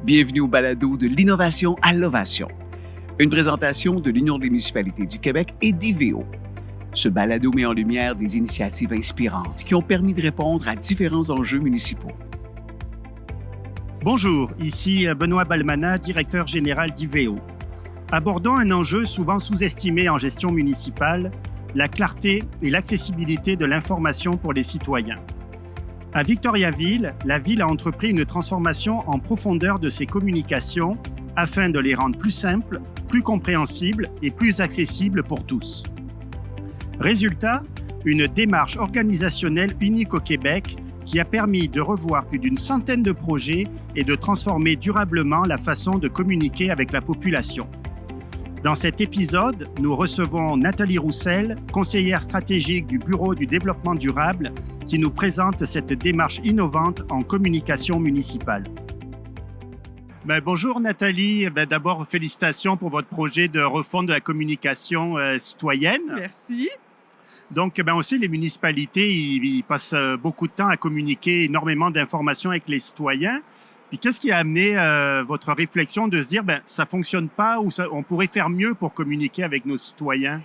Bienvenue au balado de l'innovation à l'ovation, une présentation de l'Union des municipalités du Québec et d'IVEO. Ce balado met en lumière des initiatives inspirantes qui ont permis de répondre à différents enjeux municipaux. Bonjour, ici Benoît Balmana, directeur général d'IVEO. Abordons un enjeu souvent sous-estimé en gestion municipale, la clarté et l'accessibilité de l'information pour les citoyens. À Victoriaville, la ville a entrepris une transformation en profondeur de ses communications afin de les rendre plus simples, plus compréhensibles et plus accessibles pour tous. Résultat, une démarche organisationnelle unique au Québec qui a permis de revoir plus d'une centaine de projets et de transformer durablement la façon de communiquer avec la population. Dans cet épisode, nous recevons Nathalie Roussel, conseillère stratégique du Bureau du développement durable, qui nous présente cette démarche innovante en communication municipale. Bonjour Nathalie, d'abord félicitations pour votre projet de refonte de la communication citoyenne. Merci. Donc, aussi, les municipalités, ils passent beaucoup de temps à communiquer énormément d'informations avec les citoyens. Puis, qu'est-ce qui a amené votre réflexion de se dire, ça fonctionne pas ou on pourrait faire mieux pour communiquer avec nos citoyens?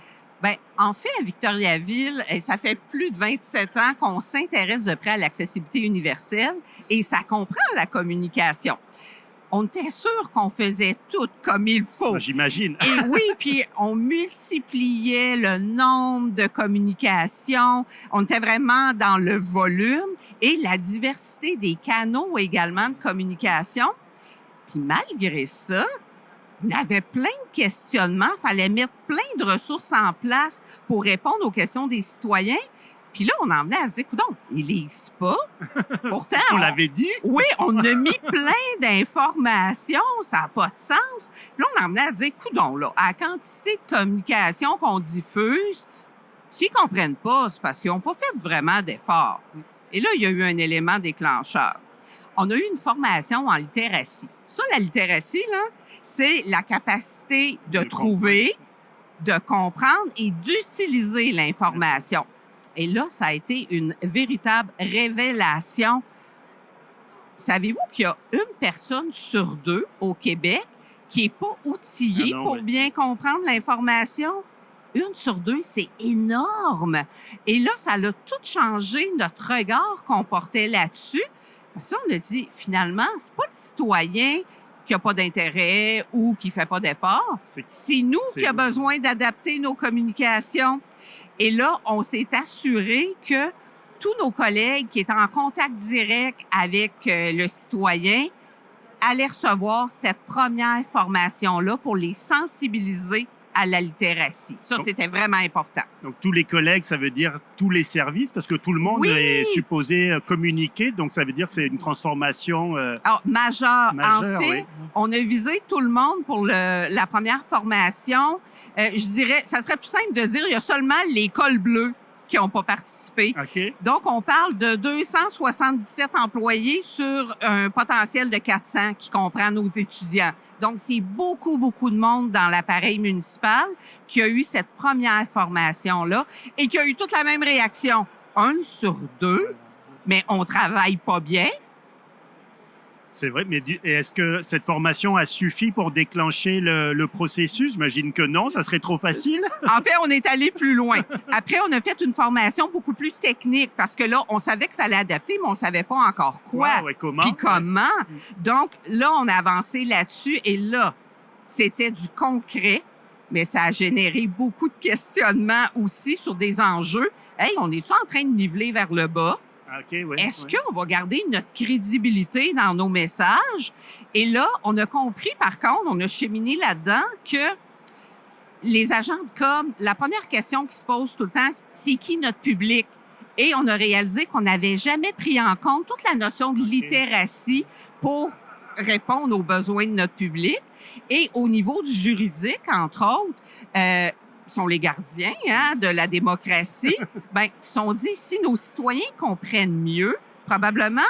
En fait, à Victoriaville, ça fait plus de 27 ans qu'on s'intéresse de près à l'accessibilité universelle et ça comprend la communication. On était sûr qu'on faisait tout comme il faut. J'imagine. Et oui, puis on multipliait le nombre de communications. On était vraiment dans le volume et la diversité des canaux également de communication. Puis malgré ça, on avait plein de questionnements. Il fallait mettre plein de ressources en place pour répondre aux questions des citoyens. Puis là, on en venait à se dire, coudonc, ils lisent pas. Pourtant, on l'avait dit. Oui, on a mis plein d'informations, ça n'a pas de sens. Puis là, on en venait à dire, coudonc, là, à la quantité de communication qu'on diffuse, s'ils comprennent pas, c'est parce qu'ils n'ont pas fait vraiment d'efforts. Et là, il y a eu un élément déclencheur. On a eu une formation en littératie. Ça, la littératie, là, c'est la capacité de trouver, de comprendre et d'utiliser l'information. Et là, ça a été une véritable révélation. Savez-vous qu'il y a une personne sur deux au Québec qui n'est pas outillée pour bien comprendre l'information? Une sur deux, c'est énorme. Et là, ça a tout changé notre regard qu'on portait là-dessus. Parce qu'on a dit, finalement, c'est pas le citoyen qui n'a pas d'intérêt ou qui fait pas d'effort. C'est nous qui avons besoin d'adapter nos communications. Et là, on s'est assuré que tous nos collègues qui étaient en contact direct avec le citoyen allaient recevoir cette première formation-là pour les sensibiliser à la littératie. Ça, c'était vraiment important. Donc, tous les collègues, ça veut dire tous les services, parce que tout le monde est supposé communiquer. Donc, ça veut dire que c'est une transformation majeure. En fait, oui. On a visé tout le monde pour la première formation. Je dirais, ça serait plus simple de dire, il y a seulement les cols bleus qui n'ont pas participé. Okay. Donc, on parle de 277 employés sur un potentiel de 400 qui comprend nos étudiants. Donc, c'est beaucoup, beaucoup de monde dans l'appareil municipal qui a eu cette première formation-là et qui a eu toute la même réaction. 1 sur 2, mais on travaille pas bien. C'est vrai, mais est-ce que cette formation a suffi pour déclencher le processus? J'imagine que non, ça serait trop facile. En fait, on est allé plus loin. Après, on a fait une formation beaucoup plus technique parce que là, on savait qu'il fallait adapter, mais on savait pas encore quoi. Comment. Puis comment. Donc, là, on a avancé là-dessus et là, c'était du concret, mais ça a généré beaucoup de questionnements aussi sur des enjeux. Hey, on est-tu en train de niveler vers le bas? Okay, oui, Est-ce qu'on va garder notre crédibilité dans nos messages? Et là, on a compris, par contre, on a cheminé là-dedans que les agents de com, la première question qui se pose tout le temps, c'est qui notre public? Et on a réalisé qu'on n'avait jamais pris en compte toute la notion de littératie pour répondre aux besoins de notre public. Et au niveau du juridique, entre autres, sont les gardiens de la démocratie, ils se sont dit, si nos citoyens comprennent mieux, probablement,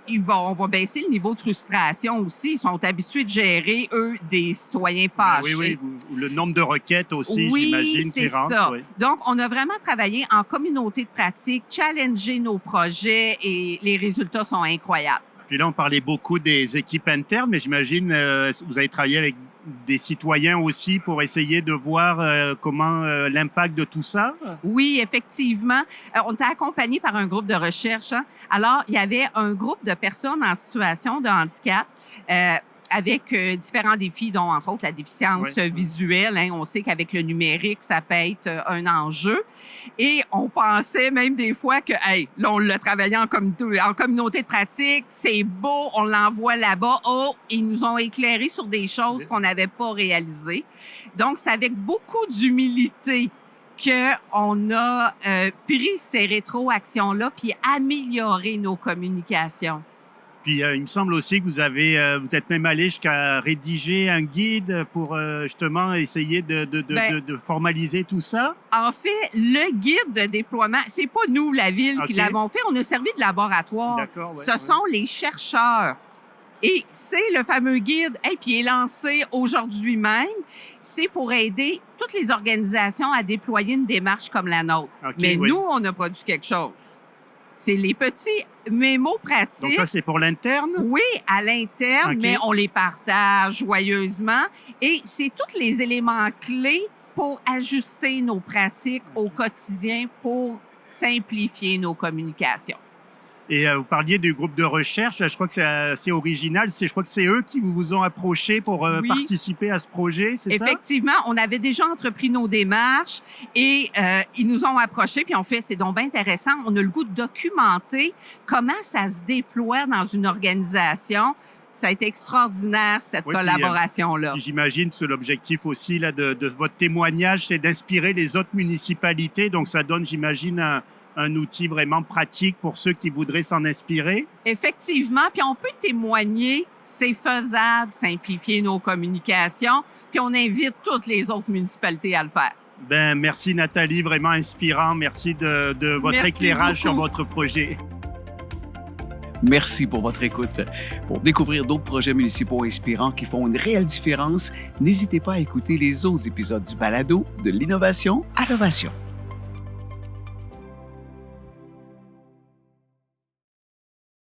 on va baisser le niveau de frustration aussi. Ils sont habitués de gérer, eux, des citoyens fâchés. Oui. Le nombre de requêtes aussi, j'imagine, qui rentrent. Ça. Oui. Donc, on a vraiment travaillé en communauté de pratique, challenger nos projets et les résultats sont incroyables. Puis là, on parlait beaucoup des équipes internes, mais j'imagine vous avez travaillé avec des citoyens aussi pour essayer de voir comment l'impact de tout ça. Oui, effectivement. On était accompagné par un groupe de recherche. Hein. Alors, il y avait un groupe de personnes en situation de handicap avec différents défis, dont entre autres la déficience visuelle. Hein. On sait qu'avec le numérique, ça peut être un enjeu. Et on pensait même des fois que, hey, là, on l'a travaillé en communauté de pratique, c'est beau, on l'envoie là-bas. Oh, ils nous ont éclairé sur des choses qu'on n'avait pas réalisées. Donc, c'est avec beaucoup d'humilité qu'on a pris ces rétroactions-là puis amélioré nos communications. Puis, il me semble aussi que vous êtes même allé jusqu'à rédiger un guide pour justement essayer de formaliser tout ça. En fait, le guide de déploiement, c'est pas nous, la ville, qui l'avons fait. On a servi de laboratoire. D'accord, Ce sont les chercheurs. Et c'est le fameux guide, puis il est lancé aujourd'hui même. C'est pour aider toutes les organisations à déployer une démarche comme la nôtre. Mais nous, on a produit quelque chose. C'est les petits mémos pratiques. Donc ça, c'est pour l'interne? Oui, à l'interne, mais on les partage joyeusement. Et c'est tous les éléments clés pour ajuster nos pratiques au quotidien pour simplifier nos communications. Et vous parliez du groupe de recherche. Je crois que c'est assez original. Je crois que c'est eux qui vous ont approché pour participer à ce projet, c'est ça? Effectivement, on avait déjà entrepris nos démarches et ils nous ont approchés puis on fait, c'est donc bien intéressant. On a le goût de documenter comment ça se déploie dans une organisation. Ça a été extraordinaire, cette collaboration-là. Puis j'imagine que l'objectif aussi là, de votre témoignage, c'est d'inspirer les autres municipalités. Donc, ça donne, j'imagine, un outil vraiment pratique pour ceux qui voudraient s'en inspirer. Effectivement, puis on peut témoigner, c'est faisable, simplifier nos communications, puis on invite toutes les autres municipalités à le faire. Ben, merci Nathalie, vraiment inspirant. Merci de votre éclairage sur votre projet. Merci pour votre écoute. Pour découvrir d'autres projets municipaux inspirants qui font une réelle différence, n'hésitez pas à écouter les autres épisodes du balado de l'innovation à l'ovation.